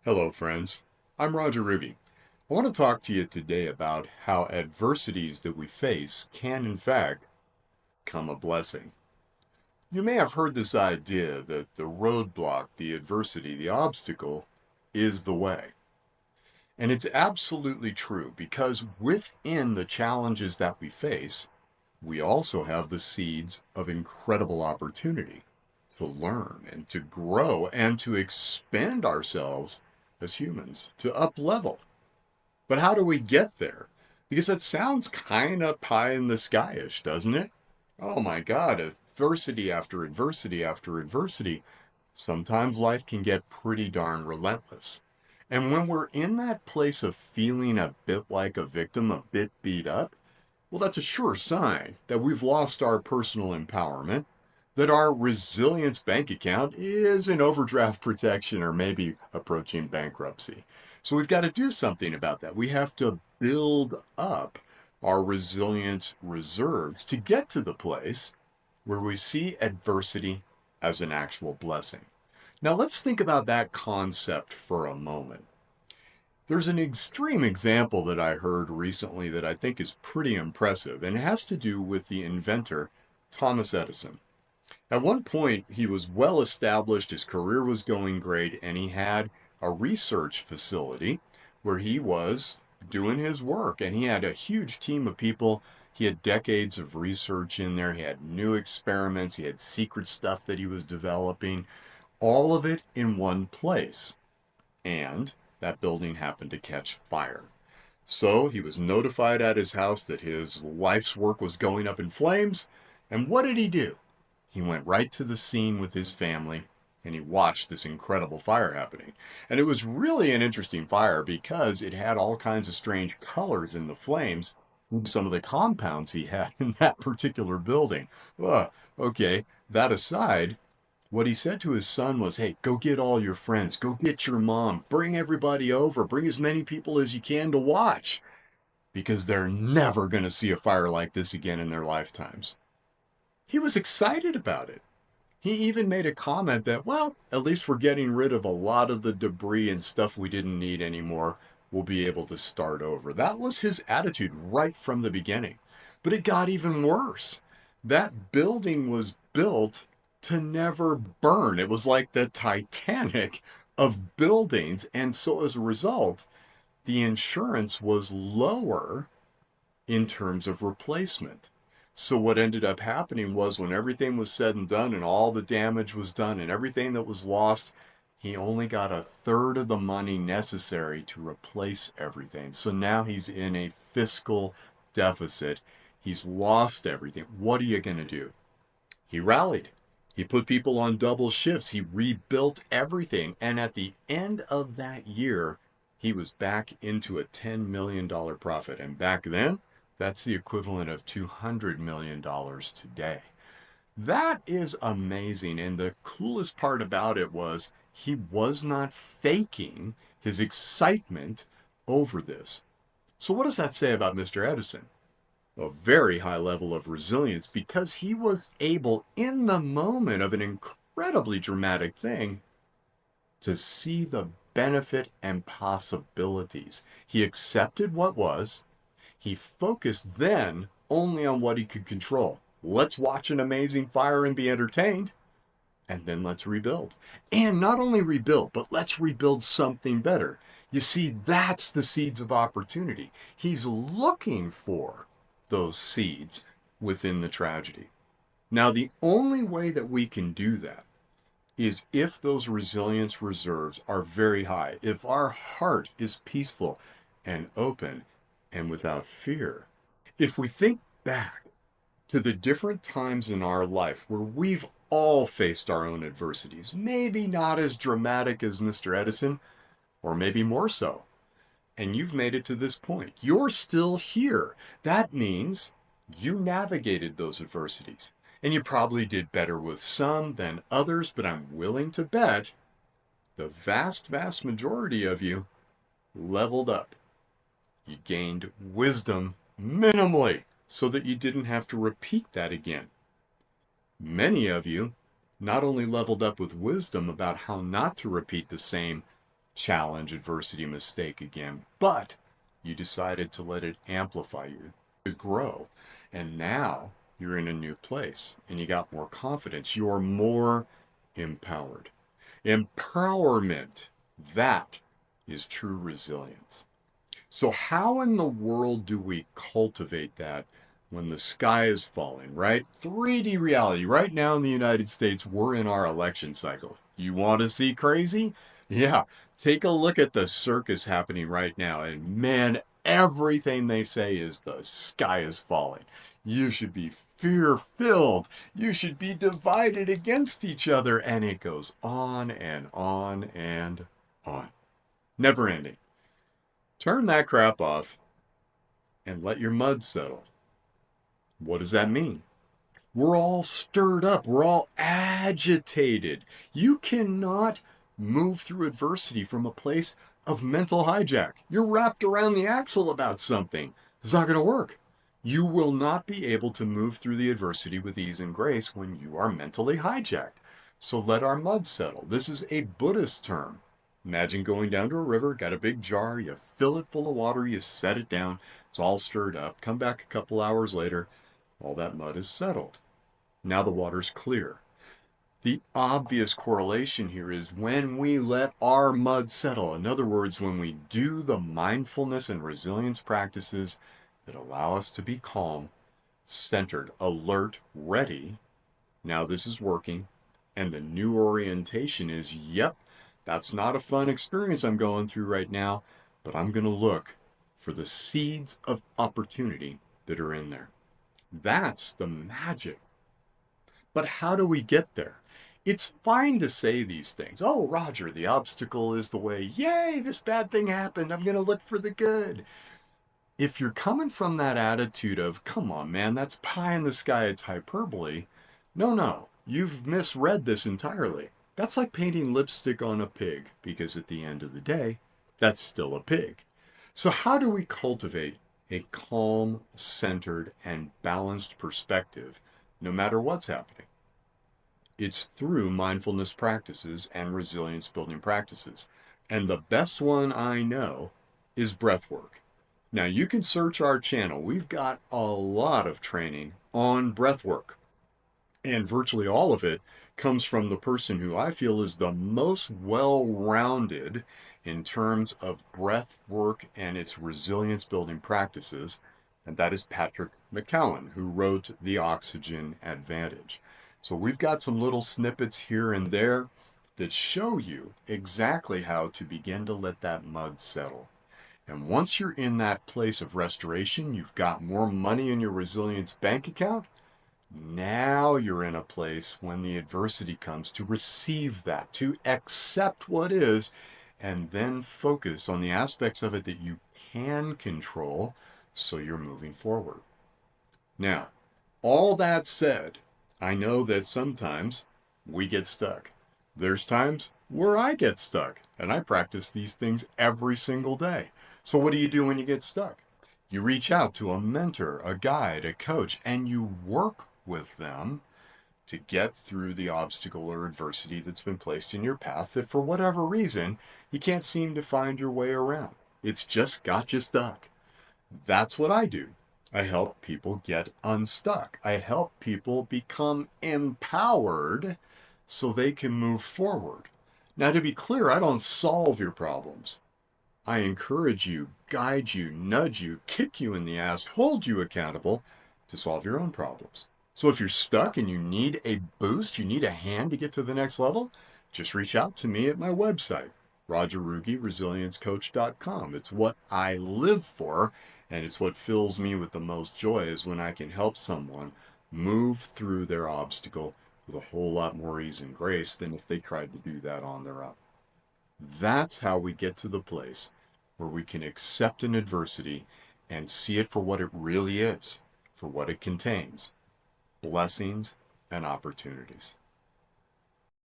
Hello, friends. I'm Roger Ruby. I want to talk to you today about how adversities that we face can, in fact, come a blessing. You may have heard this idea that the roadblock, the adversity, the obstacle is the way. And it's absolutely true because within the challenges that we face, we also have the seeds of incredible opportunity to learn and to grow and to expand ourselves as humans, to up level. But how do we get there? Because that sounds kind of pie in the skyish, doesn't it? Oh my God, adversity after adversity after adversity. Sometimes life can get pretty darn relentless. And when we're in that place of feeling a bit like a victim, a bit beat up, well, that's a sure sign that we've lost our personal empowerment, that our resilience bank account is in overdraft protection or maybe approaching bankruptcy. So we've got to do something about that. We have to build up our resilience reserves to get to the place where we see adversity as an actual blessing. Now, let's think about that concept for a moment. There's an extreme example that I heard recently that I think is pretty impressive, and it has to do with the inventor Thomas Edison. At one point, he was well established, his career was going great, and he had a research facility where he was doing his work, and he had a huge team of people. He had decades of research in there, he had new experiments, he had secret stuff that he was developing, all of it in one place. And that building happened to catch fire. So he was notified at his house that his life's work was going up in flames. And what did he do? He went right to the scene with his family and he watched this incredible fire happening. And it was really an interesting fire because it had all kinds of strange colors in the flames, some of the compounds he had in that particular building. Okay, that aside, what he said to his son was, hey, go get all your friends, go get your mom, bring everybody over, bring as many people as you can to watch, because they're never going to see a fire like this again in their lifetimes. He was excited about it. He even made a comment that, well, at least we're getting rid of a lot of the debris and stuff we didn't need anymore. We'll be able to start over. That was his attitude right from the beginning. But it got even worse. That building was built to never burn. It was like the Titanic of buildings. And so as a result, the insurance was lower in terms of replacement. So what ended up happening was when everything was said and done and all the damage was done and everything that was lost, he only got a third of the money necessary to replace everything. So now he's in a fiscal deficit. He's lost everything. What are you going to do? He rallied. He put people on double shifts. He rebuilt everything. And at the end of that year, he was back into a $10 million profit. And back then, that's the equivalent of $200 million today. That is amazing. And the coolest part about it was he was not faking his excitement over this. So, what does that say about Mr. Edison? A very high level of resilience because he was able, in the moment of an incredibly dramatic thing, to see the benefit and possibilities. He accepted what was, he focused then only on what he could control. Let's watch an amazing fire and be entertained, and then let's rebuild. And not only rebuild, but let's rebuild something better. You see, that's the seeds of opportunity. He's looking for those seeds within the tragedy. Now, the only way that we can do that is if those resilience reserves are very high, if our heart is peaceful and open and without fear. If we think back to the different times in our life where we've all faced our own adversities, maybe not as dramatic as Mr. Edison, or maybe more so, and you've made it to this point. You're still here. That means you navigated those adversities. And you probably did better with some than others, but I'm willing to bet the vast, vast majority of you leveled up. You gained wisdom minimally so that you didn't have to repeat that again. Many of you not only leveled up with wisdom about how not to repeat the same challenge, adversity, mistake again, but you decided to let it amplify you, to grow. And now you're in a new place and you got more confidence. You're more empowered. Empowerment, that is true resilience. So, how in the world do we cultivate that when the sky is falling, right? 3D reality. Right now in the United States, we're in our election cycle. You want to see crazy? Yeah, take a look at the circus happening right now. And man, everything they say is the sky is falling. You should be fear filled. You should be divided against each other. And it goes on and on and on. Never ending. Turn that crap off and let your mud settle. What does that mean? We're all stirred up. We're all agitated. You cannot move through adversity from a place of mental hijack. You're wrapped around the axle about something. It's not going to work. You will not be able to move through the adversity with ease and grace when you are mentally hijacked. So let our mud settle. This is a Buddhist term. Imagine going down to a river, got a big jar, you fill it full of water, you set it down, it's all stirred up. Come back a couple hours later, all that mud is settled. Now the water's clear. The obvious correlation here is when we let our mud settle. In other words, when we do the mindfulness and resilience practices that allow us to be calm, centered, alert, ready. Now this is working. And the new orientation is, yep, that's not a fun experience I'm going through right now, but I'm going to look for the seeds of opportunity that are in there. That's the magic. But how do we get there? It's fine to say these things. Oh, Roger, the obstacle is the way. Yay, this bad thing happened. I'm going to look for the good. If you're coming from that attitude of, come on, man, that's pie in the sky, it's hyperbole. No, you've misread this entirely. That's like painting lipstick on a pig, because at the end of the day, that's still a pig. So how do we cultivate a calm, centered, and balanced perspective no matter what's happening? It's through mindfulness practices and resilience building practices. And the best one I know is breath work. Now you can search our channel. We've got a lot of training on breath work. And virtually all of it comes from the person who I feel is the most well-rounded in terms of breath work and its resilience building practices. And that is Patrick McKeown, who wrote The Oxygen Advantage. So we've got some little snippets here and there that show you exactly how to begin to let that mud settle. And once you're in that place of restoration, you've got more money in your resilience bank account. Now you're in a place when the adversity comes to receive that, to accept what is, and then focus on the aspects of it that you can control so you're moving forward. Now, all that said, I know that sometimes we get stuck. There's times where I get stuck, and I practice these things every single day. So what do you do when you get stuck? You reach out to a mentor, a guide, a coach, and you work with them to get through the obstacle or adversity that's been placed in your path that for whatever reason, you can't seem to find your way around. It's just got you stuck. That's what I do. I help people get unstuck. I help people become empowered so they can move forward. Now, to be clear, I don't solve your problems. I encourage you, guide you, nudge you, kick you in the ass, hold you accountable to solve your own problems. So if you're stuck and you need a boost, you need a hand to get to the next level, just reach out to me at my website, rogerrugiresiliencecoach.com. It's what I live for, and it's what fills me with the most joy is when I can help someone move through their obstacle with a whole lot more ease and grace than if they tried to do that on their own. That's how we get to the place where we can accept an adversity and see it for what it really is, for what it contains, blessings and opportunities.